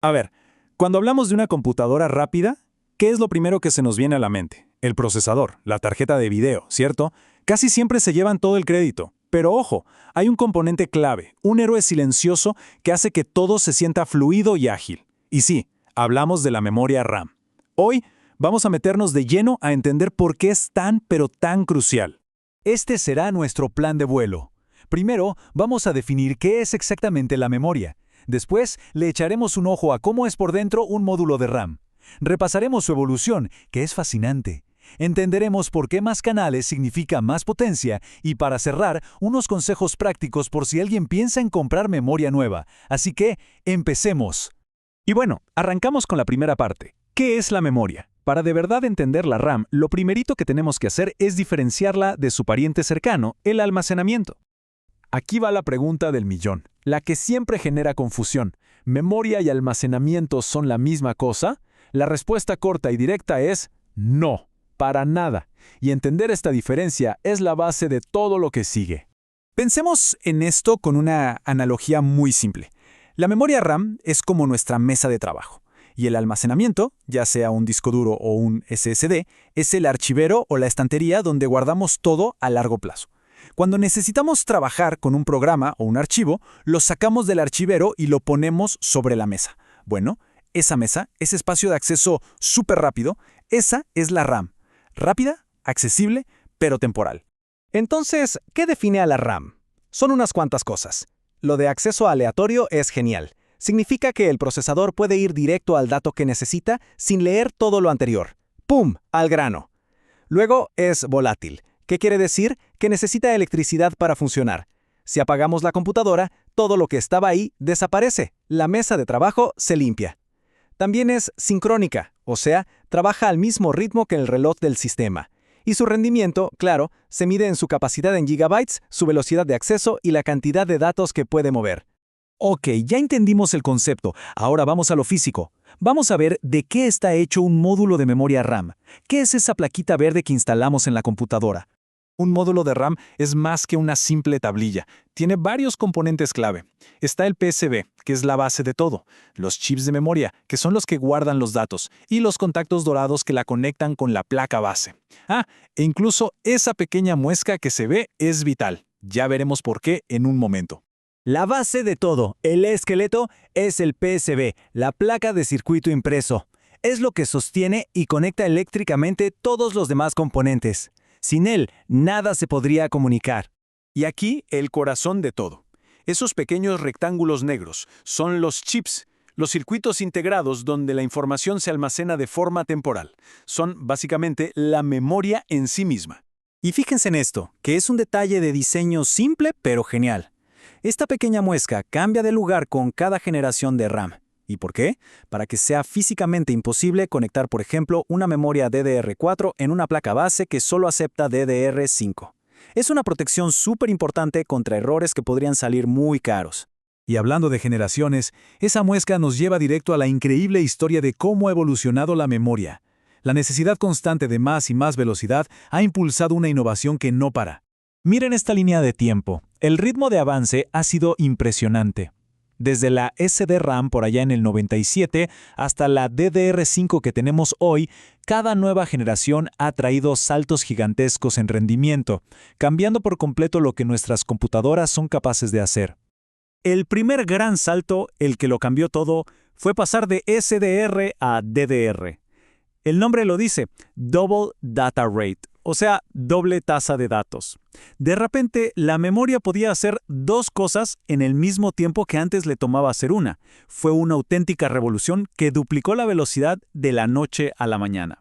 A ver, cuando hablamos de una computadora rápida, ¿qué es lo primero que se nos viene a la mente? El procesador, la tarjeta de video, ¿cierto? Casi siempre se llevan todo el crédito. Pero ojo, hay un componente clave, un héroe silencioso que hace que todo se sienta fluido y ágil. Y sí, hablamos de la memoria RAM. Hoy vamos a meternos de lleno a entender por qué es tan pero tan crucial. Este será nuestro plan de vuelo. Primero, vamos a definir qué es exactamente la memoria. Después, le echaremos un ojo a cómo es por dentro un módulo de RAM. Repasaremos su evolución, que es fascinante. Entenderemos por qué más canales significa más potencia y, para cerrar, unos consejos prácticos por si alguien piensa en comprar memoria nueva. Así que, empecemos. Y bueno, arrancamos con la primera parte. ¿Qué es la memoria? Para de verdad entender la RAM, lo primerito que tenemos que hacer es diferenciarla de su pariente cercano, el almacenamiento. Aquí va la pregunta del millón, la que siempre genera confusión. ¿Memoria y almacenamiento son la misma cosa? La respuesta corta y directa es no, para nada. Y entender esta diferencia es la base de todo lo que sigue. Pensemos en esto con una analogía muy simple. La memoria RAM es como nuestra mesa de trabajo. Y el almacenamiento, ya sea un disco duro o un SSD, es el archivero o la estantería donde guardamos todo a largo plazo. Cuando necesitamos trabajar con un programa o un archivo, lo sacamos del archivero y lo ponemos sobre la mesa. Bueno, esa mesa, ese espacio de acceso súper rápido, esa es la RAM. Rápida, accesible, pero temporal. Entonces, ¿qué define a la RAM? Son unas cuantas cosas. Lo de acceso aleatorio es genial. Significa que el procesador puede ir directo al dato que necesita sin leer todo lo anterior. ¡Pum! Al grano. Luego es volátil. ¿Qué quiere decir? Que necesita electricidad para funcionar. Si apagamos la computadora, todo lo que estaba ahí desaparece. La mesa de trabajo se limpia. También es sincrónica, o sea, trabaja al mismo ritmo que el reloj del sistema. Y su rendimiento, claro, se mide en su capacidad en gigabytes, su velocidad de acceso y la cantidad de datos que puede mover. Ok, ya entendimos el concepto. Ahora vamos a lo físico. Vamos a ver de qué está hecho un módulo de memoria RAM. ¿Qué es esa plaquita verde que instalamos en la computadora? Un módulo de RAM es más que una simple tablilla. Tiene varios componentes clave. Está el PCB, que es la base de todo, los chips de memoria, que son los que guardan los datos, y los contactos dorados que la conectan con la placa base. E incluso esa pequeña muesca que se ve es vital. Ya veremos por qué en un momento. La base de todo, el esqueleto, es el PCB, la placa de circuito impreso. Es lo que sostiene y conecta eléctricamente todos los demás componentes. Sin él, nada se podría comunicar. Y aquí el corazón de todo. Esos pequeños rectángulos negros son los chips, los circuitos integrados donde la información se almacena de forma temporal. Son básicamente la memoria en sí misma. Y fíjense en esto, que es un detalle de diseño simple pero genial. Esta pequeña muesca cambia de lugar con cada generación de RAM. ¿Y por qué? Para que sea físicamente imposible conectar, por ejemplo, una memoria DDR4 en una placa base que solo acepta DDR5. Es una protección súper importante contra errores que podrían salir muy caros. Y hablando de generaciones, esa muesca nos lleva directo a la increíble historia de cómo ha evolucionado la memoria. La necesidad constante de más y más velocidad ha impulsado una innovación que no para. Miren esta línea de tiempo. El ritmo de avance ha sido impresionante. Desde la SD-RAM por allá en el 97 hasta la DDR5 que tenemos hoy, cada nueva generación ha traído saltos gigantescos en rendimiento, cambiando por completo lo que nuestras computadoras son capaces de hacer. El primer gran salto, el que lo cambió todo, fue pasar de SDR a DDR. El nombre lo dice, Double Data Rate, o sea, doble tasa de datos. De repente, la memoria podía hacer dos cosas en el mismo tiempo que antes le tomaba hacer una. Fue una auténtica revolución que duplicó la velocidad de la noche a la mañana.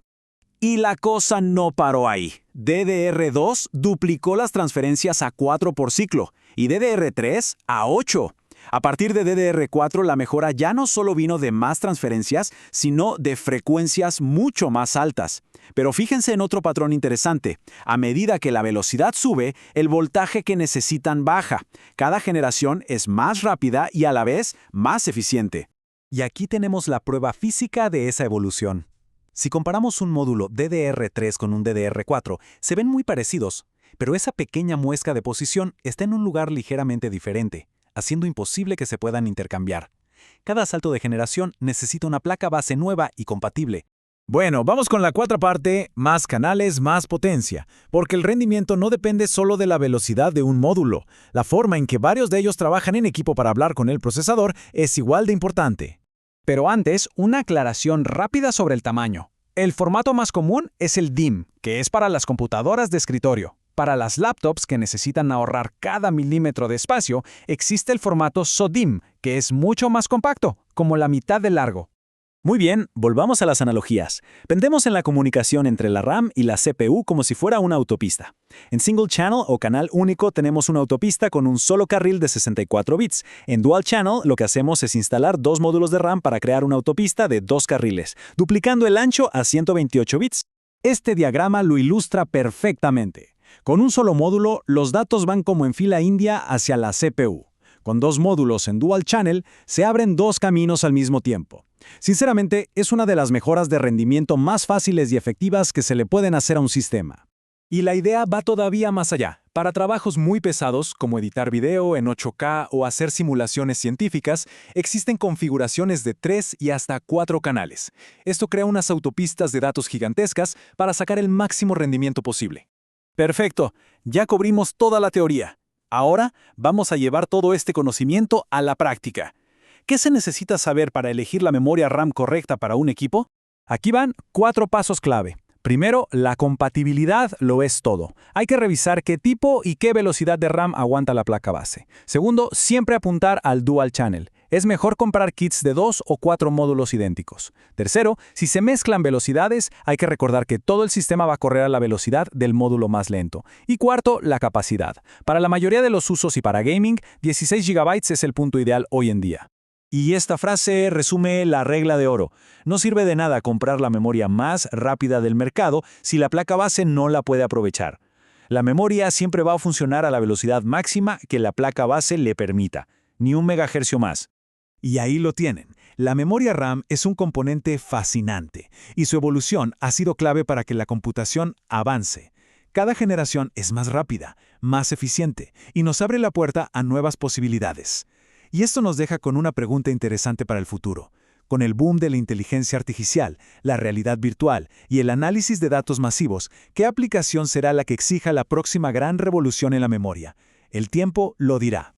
Y la cosa no paró ahí. DDR2 duplicó las transferencias a 4 por ciclo y DDR3 a 8. A partir de DDR4, la mejora ya no solo vino de más transferencias, sino de frecuencias mucho más altas. Pero fíjense en otro patrón interesante. A medida que la velocidad sube, el voltaje que necesitan baja. Cada generación es más rápida y a la vez más eficiente. Y aquí tenemos la prueba física de esa evolución. Si comparamos un módulo DDR3 con un DDR4, se ven muy parecidos, pero esa pequeña muesca de posición está en un lugar ligeramente diferente, haciendo imposible que se puedan intercambiar. Cada salto de generación necesita una placa base nueva y compatible. Bueno, vamos con la cuarta parte, más canales, más potencia, porque el rendimiento no depende solo de la velocidad de un módulo. La forma en que varios de ellos trabajan en equipo para hablar con el procesador es igual de importante. Pero antes, una aclaración rápida sobre el tamaño. El formato más común es el DIMM, que es para las computadoras de escritorio. Para las laptops que necesitan ahorrar cada milímetro de espacio, existe el formato SODIMM, que es mucho más compacto, como la mitad de largo. Muy bien, volvamos a las analogías. Pensemos en la comunicación entre la RAM y la CPU como si fuera una autopista. En single channel o canal único tenemos una autopista con un solo carril de 64 bits. En dual channel lo que hacemos es instalar dos módulos de RAM para crear una autopista de dos carriles, duplicando el ancho a 128 bits. Este diagrama lo ilustra perfectamente. Con un solo módulo, los datos van como en fila india hacia la CPU. Con dos módulos en dual channel, se abren dos caminos al mismo tiempo. Sinceramente, es una de las mejoras de rendimiento más fáciles y efectivas que se le pueden hacer a un sistema. Y la idea va todavía más allá. Para trabajos muy pesados, como editar video en 8K o hacer simulaciones científicas, existen configuraciones de 3 y hasta 4 canales. Esto crea unas autopistas de datos gigantescas para sacar el máximo rendimiento posible. Perfecto, ya cubrimos toda la teoría. Ahora vamos a llevar todo este conocimiento a la práctica. ¿Qué se necesita saber para elegir la memoria RAM correcta para un equipo? Aquí van 4 pasos clave. Primero, la compatibilidad lo es todo. Hay que revisar qué tipo y qué velocidad de RAM aguanta la placa base. Segundo, siempre apuntar al dual channel. Es mejor comprar kits de 2 o 4 módulos idénticos. Tercero, si se mezclan velocidades, hay que recordar que todo el sistema va a correr a la velocidad del módulo más lento. Y cuarto, la capacidad. Para la mayoría de los usos y para gaming, 16 GB es el punto ideal hoy en día. Y esta frase resume la regla de oro. No sirve de nada comprar la memoria más rápida del mercado si la placa base no la puede aprovechar. La memoria siempre va a funcionar a la velocidad máxima que la placa base le permita, ni un megahercio más. Y ahí lo tienen. La memoria RAM es un componente fascinante, y su evolución ha sido clave para que la computación avance. Cada generación es más rápida, más eficiente, y nos abre la puerta a nuevas posibilidades. Y esto nos deja con una pregunta interesante para el futuro. Con el boom de la inteligencia artificial, la realidad virtual y el análisis de datos masivos, ¿qué aplicación será la que exija la próxima gran revolución en la memoria? El tiempo lo dirá.